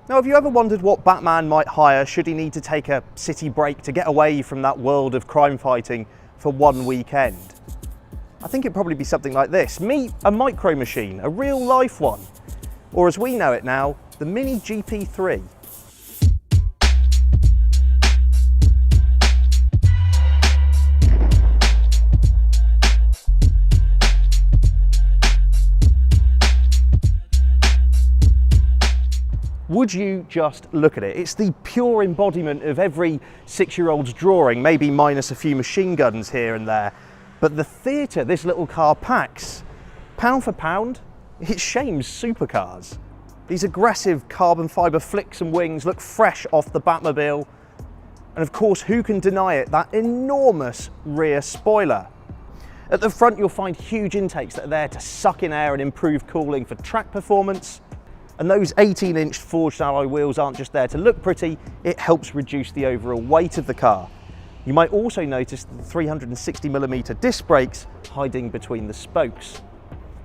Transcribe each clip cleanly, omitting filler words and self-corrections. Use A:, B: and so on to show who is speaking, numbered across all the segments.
A: Now, have you ever wondered what Batman might hire should he need to take a city break to get away from that world of crime fighting for one weekend? I think it'd probably be something like this. Meet a micro machine, a real life one. Or as we know it now, the Mini GP3. Would you just look at it? It's the pure embodiment of every 6-year-old's drawing, maybe minus a few machine guns here and there. But the theatre this little car packs, pound for pound, it shames supercars. These aggressive carbon fibre flicks and wings look fresh off the Batmobile. And of course, who can deny it? That enormous rear spoiler. At the front, you'll find huge intakes that are there to suck in air and improve cooling for track performance. And those 18-inch forged alloy wheels aren't just there to look pretty, it helps reduce the overall weight of the car. You might also notice the 360mm disc brakes hiding between the spokes.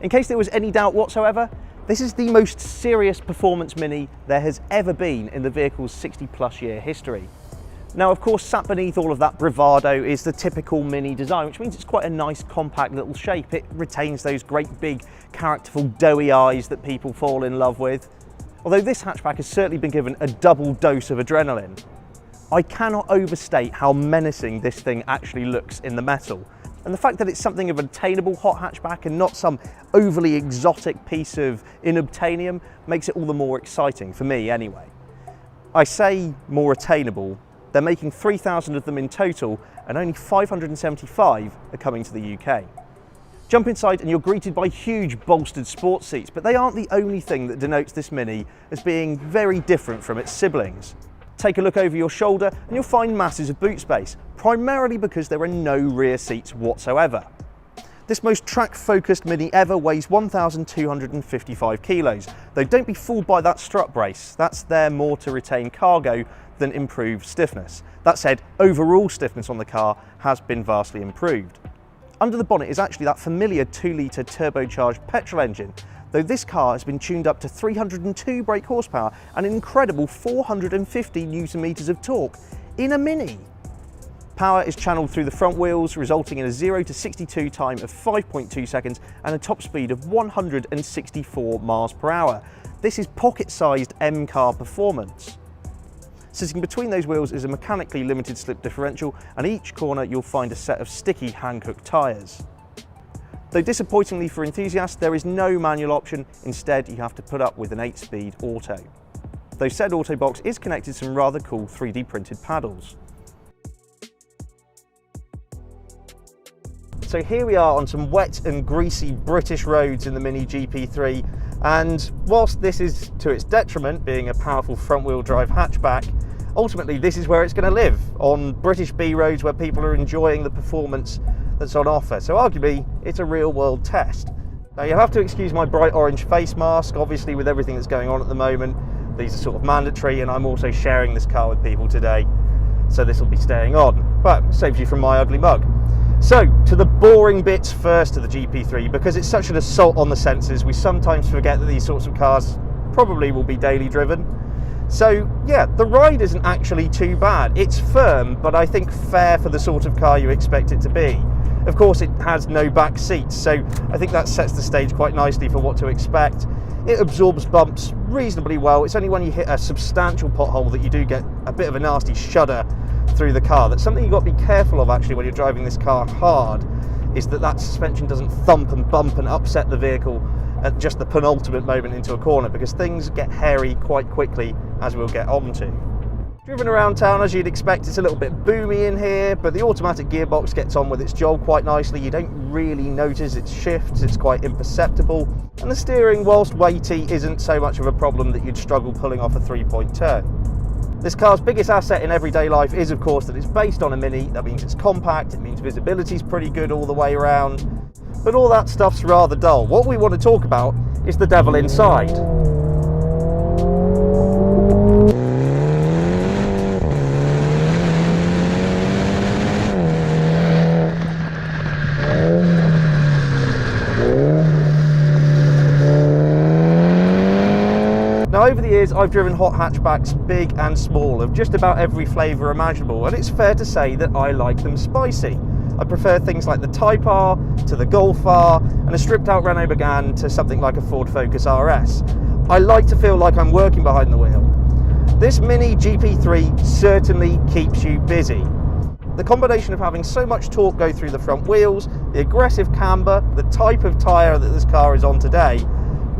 A: In case there was any doubt whatsoever, this is the most serious performance Mini there has ever been in the vehicle's 60+ year history. Now, of course, sat beneath all of that bravado is the typical Mini design, which means it's quite a nice, compact little shape. It retains those great big, characterful, doughy eyes that people fall in love with. Although this hatchback has certainly been given a double dose of adrenaline. I cannot overstate how menacing this thing actually looks in the metal. And the fact that it's something of an attainable hot hatchback and not some overly exotic piece of inobtainium makes it all the more exciting, for me anyway. I say more attainable. They're making 3,000 of them in total, and only 575 are coming to the UK. Jump inside and you're greeted by huge bolstered sports seats, but they aren't the only thing that denotes this Mini as being very different from its siblings. Take a look over your shoulder and you'll find masses of boot space, primarily because there are no rear seats whatsoever. This most track-focused Mini ever weighs 1,255 kilos, though don't be fooled by that strut brace. That's there more to retain cargo than improve stiffness. That said, overall stiffness on the car has been vastly improved. Under the bonnet is actually that familiar 2-litre turbocharged petrol engine, though this car has been tuned up to 302 brake horsepower and an incredible 450 Nm of torque in a Mini. Power is channeled through the front wheels, resulting in a 0 to 62 time of 5.2 seconds and a top speed of 164 miles per hour. This is pocket-sized M-car performance. Sitting between those wheels is a mechanically limited slip differential, and each corner you'll find a set of sticky Hankook tyres. Though disappointingly for enthusiasts, there is no manual option. Instead, you have to put up with an 8-speed auto. Though said auto box is connected to some rather cool 3D printed paddles. So here we are on some wet and greasy British roads in the Mini GP3, and whilst this is to its detriment, being a powerful front-wheel drive hatchback, ultimately this is where it's going to live, on British B roads where people are enjoying the performance that's on offer. So arguably, it's a real-world test. Now you'll have to excuse my bright orange face mask, obviously with everything that's going on at the moment. These are sort of mandatory, and I'm also sharing this car with people today, so this will be staying on, but saves you from my ugly mug. So, to the boring bits first of the GP3, because it's such an assault on the senses, we sometimes forget that these sorts of cars probably will be daily driven. So, yeah, the ride isn't actually too bad. It's firm, but I think fair for the sort of car you expect it to be. Of course, it has no back seats, so I think that sets the stage quite nicely for what to expect. It absorbs bumps reasonably well. It's only when you hit a substantial pothole that you do get a bit of a nasty shudder through the car. That's something you've got to be careful of actually when you're driving this car hard, is that suspension doesn't thump and bump and upset the vehicle at just the penultimate moment into a corner, because things get hairy quite quickly, as we'll get on to. Driven around town as you'd expect, it's a little bit boomy in here, but the automatic gearbox gets on with its job quite nicely. You don't really notice its shifts, it's quite imperceptible, and the steering, whilst weighty, isn't so much of a problem that you'd struggle pulling off a 3-point turn. This car's biggest asset in everyday life is, of course, that it's based on a Mini. That means it's compact, it means visibility's pretty good all the way around, but all that stuff's rather dull. What we want to talk about is the devil inside. Now, over the years, I've driven hot hatchbacks, big and small, of just about every flavour imaginable, and it's fair to say that I like them spicy. I prefer things like the Type R to the Golf R, and a stripped out Renault Megane to something like a Ford Focus RS. I like to feel like I'm working behind the wheel. This Mini GP3 certainly keeps you busy. The combination of having so much torque go through the front wheels, the aggressive camber, the type of tyre that this car is on today,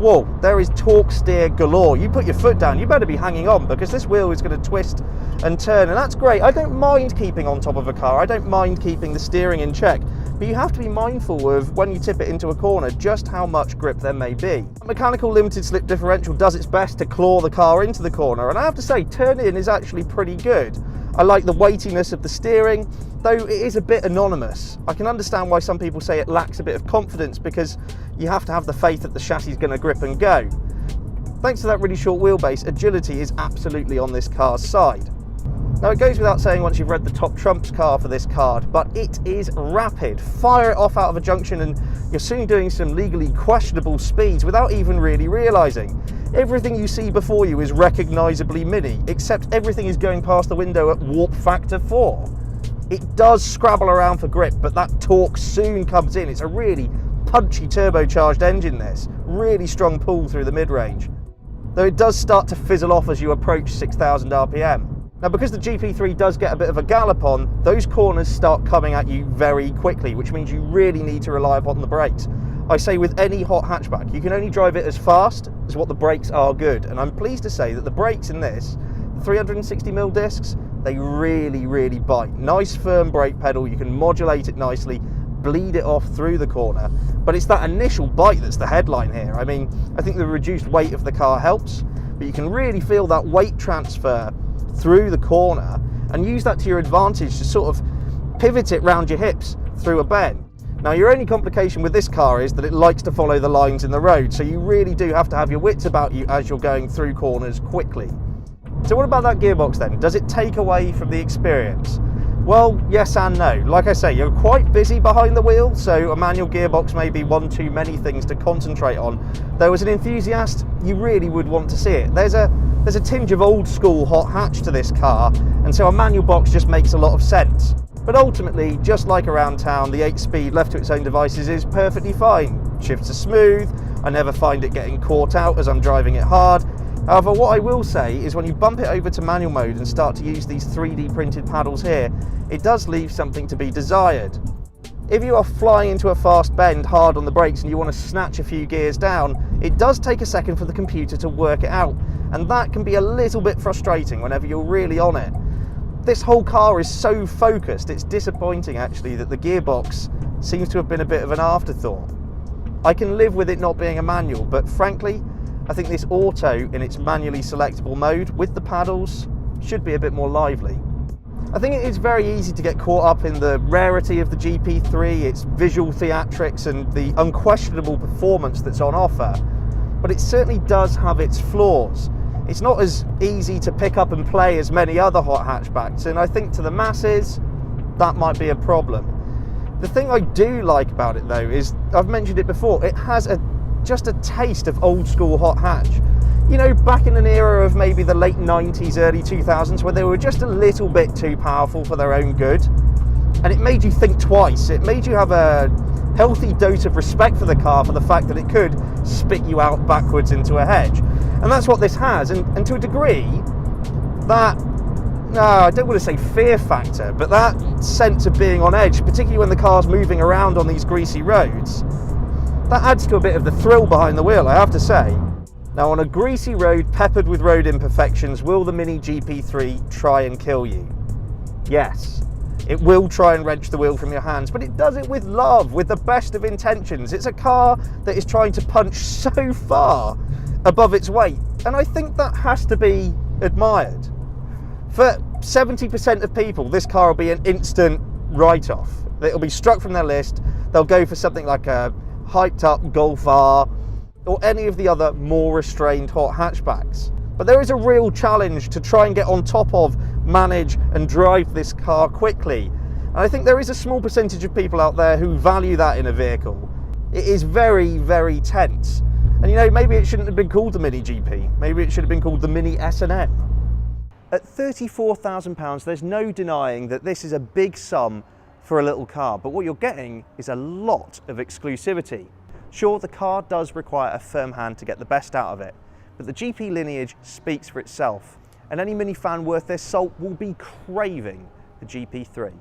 A: whoa, there is torque steer galore. You put your foot down, you better be hanging on, because this wheel is going to twist and turn, and that's great. I don't mind keeping on top of a car, I don't mind keeping the steering in check, but you have to be mindful of, when you tip it into a corner, just how much grip there may be. A mechanical limited slip differential does its best to claw the car into the corner, and I have to say, turn in is actually pretty good. I like the weightiness of the steering, though it is a bit anonymous. I can understand why some people say it lacks a bit of confidence, because you have to have the faith that the chassis is going to grip and go. Thanks to that really short wheelbase, agility is absolutely on this car's side. Now, it goes without saying once you've read the top trumps car for this card, but it is rapid. Fire it off out of a junction and you're soon doing some legally questionable speeds without even really realising. Everything you see before you is recognisably Mini, except everything is going past the window at warp factor 4. It does scrabble around for grip, but that torque soon comes in. It's a really punchy turbocharged engine, this. Really strong pull through the mid-range. Though it does start to fizzle off as you approach 6,000 RPM. Now, because the GP3 does get a bit of a gallop on, those corners start coming at you very quickly, which means you really need to rely upon the brakes. I say with any hot hatchback, you can only drive it as fast as what the brakes are good. And I'm pleased to say that the brakes in this, the 360mm discs, they really bite. Nice firm brake pedal, you can modulate it nicely, bleed it off through the corner. But it's that initial bite that's the headline here. I mean, I think the reduced weight of the car helps, but you can really feel that weight transfer through the corner and use that to your advantage to sort of pivot it round your hips through a bend. Now, your only complication with this car is that it likes to follow the lines in the road, so you really do have to have your wits about you as you're going through corners quickly. So what about that gearbox then? Does it take away from the experience? Well, yes and no. Like I say, you're quite busy behind the wheel, so a manual gearbox may be one too many things to concentrate on. Though as an enthusiast, you really would want to see it. There's a tinge of old school hot hatch to this car, and so a manual box just makes a lot of sense. But ultimately, just like around town, the 8-speed left to its own devices is perfectly fine. Shifts are smooth, I never find it getting caught out as I'm driving it hard. However, what I will say is when you bump it over to manual mode and start to use these 3D printed paddles here, it does leave something to be desired. If you are flying into a fast bend hard on the brakes and you want to snatch a few gears down, it does take a second for the computer to work it out, and that can be a little bit frustrating whenever you're really on it. This whole car is so focused, it's disappointing actually that the gearbox seems to have been a bit of an afterthought. I can live with it not being a manual, but frankly, I think this auto in its manually selectable mode with the paddles should be a bit more lively. I think it is very easy to get caught up in the rarity of the GP3, its visual theatrics and the unquestionable performance that's on offer, but it certainly does have its flaws. It's not as easy to pick up and play as many other hot hatchbacks, and I think to the masses, that might be a problem. The thing I do like about it though is, I've mentioned it before, it has just a taste of old school hot hatch. You know, back in an era of maybe the late 90s, early 2000s, where they were just a little bit too powerful for their own good. And it made you think twice. It made you have a healthy dose of respect for the car for the fact that it could spit you out backwards into a hedge. And that's what this has. And to a degree, that, no, I don't want to say fear factor, but that sense of being on edge, particularly when the car's moving around on these greasy roads, that adds to a bit of the thrill behind the wheel, I have to say. Now, on a greasy road peppered with road imperfections, will the Mini GP3 try and kill you? Yes. It will try and wrench the wheel from your hands, but it does it with love, with the best of intentions. It's a car that is trying to punch so far above its weight, and I think that has to be admired. For 70% of people, this car will be an instant write-off. It'll be struck from their list. They'll go for something like a hyped up Golf R or any of the other more restrained hot hatchbacks. But there is a real challenge to try and get on top of, manage and drive this car quickly. And I think there is a small percentage of people out there who value that in a vehicle. It is very tense. And you know, maybe it shouldn't have been called the Mini GP. Maybe it should have been called the Mini S&M. At £34,000, there's no denying that this is a big sum for a little car, but what you're getting is a lot of exclusivity. Sure, the car does require a firm hand to get the best out of it, but the GP lineage speaks for itself, and any Mini fan worth their salt will be craving the GP3.